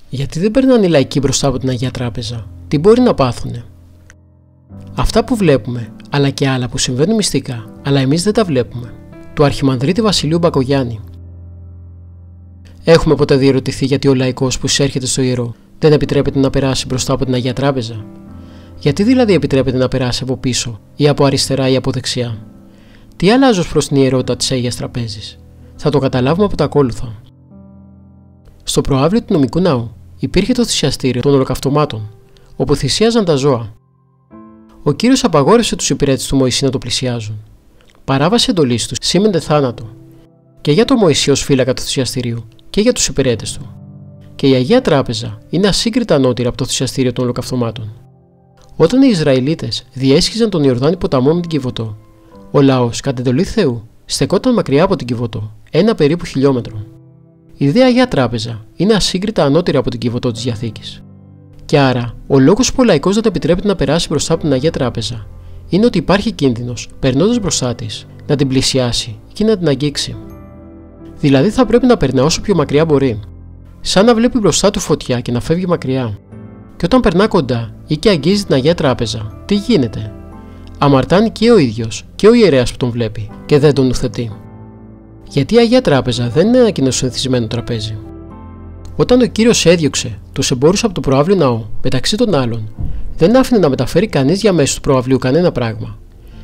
Γιατί δεν περνάνε οι λαϊκοί μπροστά από την Αγία Τράπεζα? Τι μπορεί να πάθουνε? Αυτά που βλέπουμε, αλλά και άλλα που συμβαίνουν μυστικά, αλλά εμείς δεν τα βλέπουμε. Του Αρχιμανδρίτη Βασιλείου Μπακογιάννη. Έχουμε ποτέ διερωτηθεί γιατί ο λαϊκός που εισέρχεται στο ιερό δεν επιτρέπεται να περάσει μπροστά από την Αγία Τράπεζα? Γιατί δηλαδή επιτρέπεται να περάσει από πίσω ή από αριστερά ή από δεξιά? Τι αλλάζει προς την ιερότητα της Αγίας Τραπέζης? Θα το καταλάβουμε από τα ακόλουθα. Στο προαύλιο του νομικού ναού υπήρχε το θυσιαστήριο των ολοκαυτωμάτων, όπου θυσίαζαν τα ζώα. Ο Κύριος απαγόρευσε τους υπηρέτες του Μωυσή να το πλησιάζουν. Παράβαση εντολής του σήμαινε θάνατο, και για τον Μωυσή ως φύλακα του θυσιαστηρίου και για τους υπηρέτες του. Και η Αγία Τράπεζα είναι ασύγκριτα ανώτερη από το θυσιαστήριο των ολοκαυτωμάτων. Όταν οι Ισραηλίτες διέσχιζαν τον Ιορδάνη ποταμό με την Κιβωτό, ο λαός, κατ' εντολή Θεού, στεκόταν μακριά από την Κιβωτό, ένα περίπου χιλιόμετρο. Η δε Αγία Τράπεζα είναι ασύγκριτα ανώτερη από την Κιβωτό της Διαθήκης. Και άρα, ο λόγος που ο λαϊκός δεν επιτρέπεται να περάσει μπροστά από την Αγία Τράπεζα είναι ότι υπάρχει κίνδυνος, περνώντας μπροστά της, να την πλησιάσει και να την αγγίξει. Δηλαδή θα πρέπει να περνά όσο πιο μακριά μπορεί, σαν να βλέπει μπροστά του φωτιά και να φεύγει μακριά. Και όταν περνά κοντά ή και αγγίζει την Αγία Τράπεζα, τι γίνεται? Αμαρτάνει και ο ίδιος και ο ιερέας που τον βλέπει και δεν τον νουθετεί. Γιατί η Αγία Τράπεζα δεν είναι ένα κοινό συνηθισμένο τραπέζι. Όταν ο Κύριος έδιωξε τους εμπόρους από το προαύλιο ναό, μεταξύ των άλλων, δεν άφηνε να μεταφέρει κανείς διαμέσου του προαυλίου κανένα πράγμα.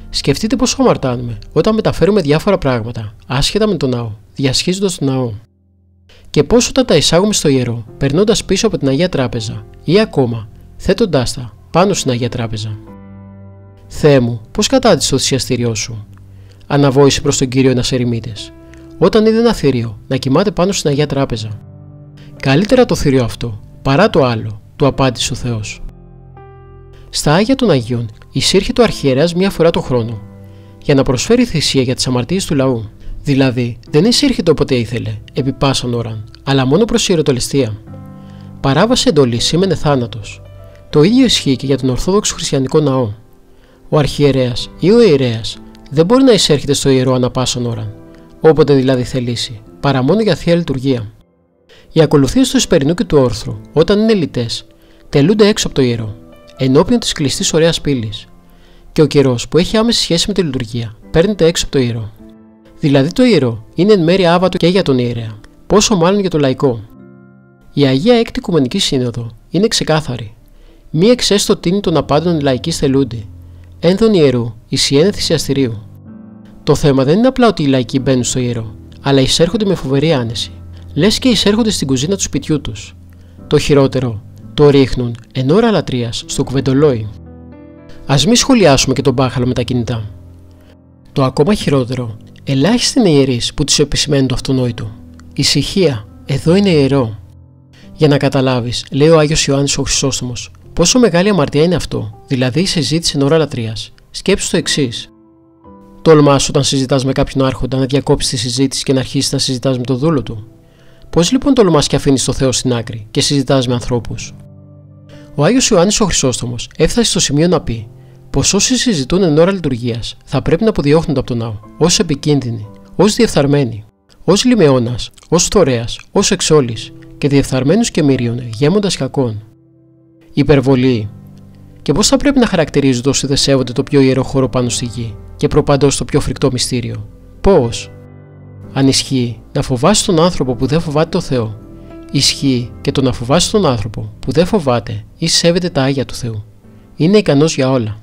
Σκεφτείτε πόσο αμαρτάνουμε όταν μεταφέρουμε διάφορα πράγματα, άσχετα με τον ναό, διασχίζοντας τον ναό. Και πώς όταν τα εισάγουμε στο ιερό, περνώντας πίσω από την Αγία Τράπεζα ή ακόμα θέτοντάς τα πάνω στην Αγία Τράπεζα. Θεέ μου, πώς κατάντησε το θυσιαστήριό σου? Αναβόησε προς τον Κύριο ένας ερημίτης, όταν είδε ένα θηρίο να κοιμάται πάνω στην Αγία Τράπεζα. Καλύτερα το θηρίο αυτό παρά το άλλο, του απάντησε ο Θεός. Στα Άγια των Αγίων εισήρχεται ο αρχιερέας μία φορά το χρόνο για να προσφέρει θυσία για τις αμαρτίες του λαού. Δηλαδή, δεν εισήρχεται όποτε ήθελε, επί πάσαν ώραν, αλλά μόνο προς ιεροτελεστία. Παράβαση εντολής σήμαινε θάνατος. Το ίδιο ισχύει και για τον Ορθόδοξο Χριστιανικό ναό. Ο αρχιερέας ή ο ιερέας δεν μπορεί να εισέρχεται στο ιερό ανά πάσαν ώραν, όποτε δηλαδή θελήσει, παρά μόνο για θεία λειτουργία. Οι ακολουθίες του Εσπερινού και του Όρθρου, όταν είναι λιτές, τελούνται έξω από το ιερό, ενώπιον της κλειστής ωραίας πύλης, και ο καιρός που έχει άμεση σχέση με τη λειτουργία παίρνεται έξω από το ιερό. Δηλαδή το ιερό είναι εν μέρει άβατο και για τον ιερέα, πόσο μάλλον για το λαϊκό. Η Αγία Έκτη Οικουμενική Σύνοδο είναι ξεκάθαρη. Μη εξέστω τίνη των απάντων λαϊκή θελούντι, ένδον ιερού, εισιένε θυσιαστηρίου. Το θέμα δεν είναι απλά ότι οι λαϊκοί μπαίνουν στο ιερό, αλλά εισέρχονται με φοβερή άνεση, λες και εισέρχονται στην κουζίνα του σπιτιού τους. Το χειρότερο, το ρίχνουν εν ώρα λατρείας στο κουβεντολόι. Ας μη σχολιάσουμε και τον μπάχαλο με τα κινητά. Το ακόμα χειρότερο, ελάχιστοι είναι ιερείς που τους επισημαίνουν το αυτονόητο. Ησυχία, εδώ είναι ιερό. Για να καταλάβεις, λέει ο Άγιος Ιωάννης ο Χρυσόστομος, πόσο μεγάλη αμαρτία είναι αυτό, δηλαδή η συζήτηση εν ώρα λατρείας. Σκέψου το εξής. Τολμάς όταν συζητάς με κάποιον άρχοντα να διακόψεις τη συζήτηση και να αρχίσεις να συζητάς με το δούλο του? Πώς λοιπόν τολμάς και αφήνεις το Θεό στην άκρη και συζητάς με ανθρώπους? Ο Άγιος Ιωάννης ο Χρυσόστομος έφτασε στο σημείο να πει πως όσοι συζητούν εν ώρα λειτουργίας θα πρέπει να αποδιώχνονται από τον ναό ως επικίνδυνοι, ως διεφθαρμένοι, ως λιμεώνας, ως φθορέας, ως εξόλης και διεφθαρμένους και μύριον γέμοντας κακών. Υπερβολή. Και πώς θα πρέπει να χαρακτηρίζονται όσοι δεν σέβονται το πιο ιερό χώρο πάνω στη γη και προπαντός το πιο φρικτό μυστήριο? Πώς? Αν ισχύει να φοβάσαι τον άνθρωπο που δεν φοβάται το Θεό, ισχύει και το να φοβάσαι τον άνθρωπο που δεν φοβάται ή σέβεται τα Άγια του Θεού. Είναι ικανός για όλα.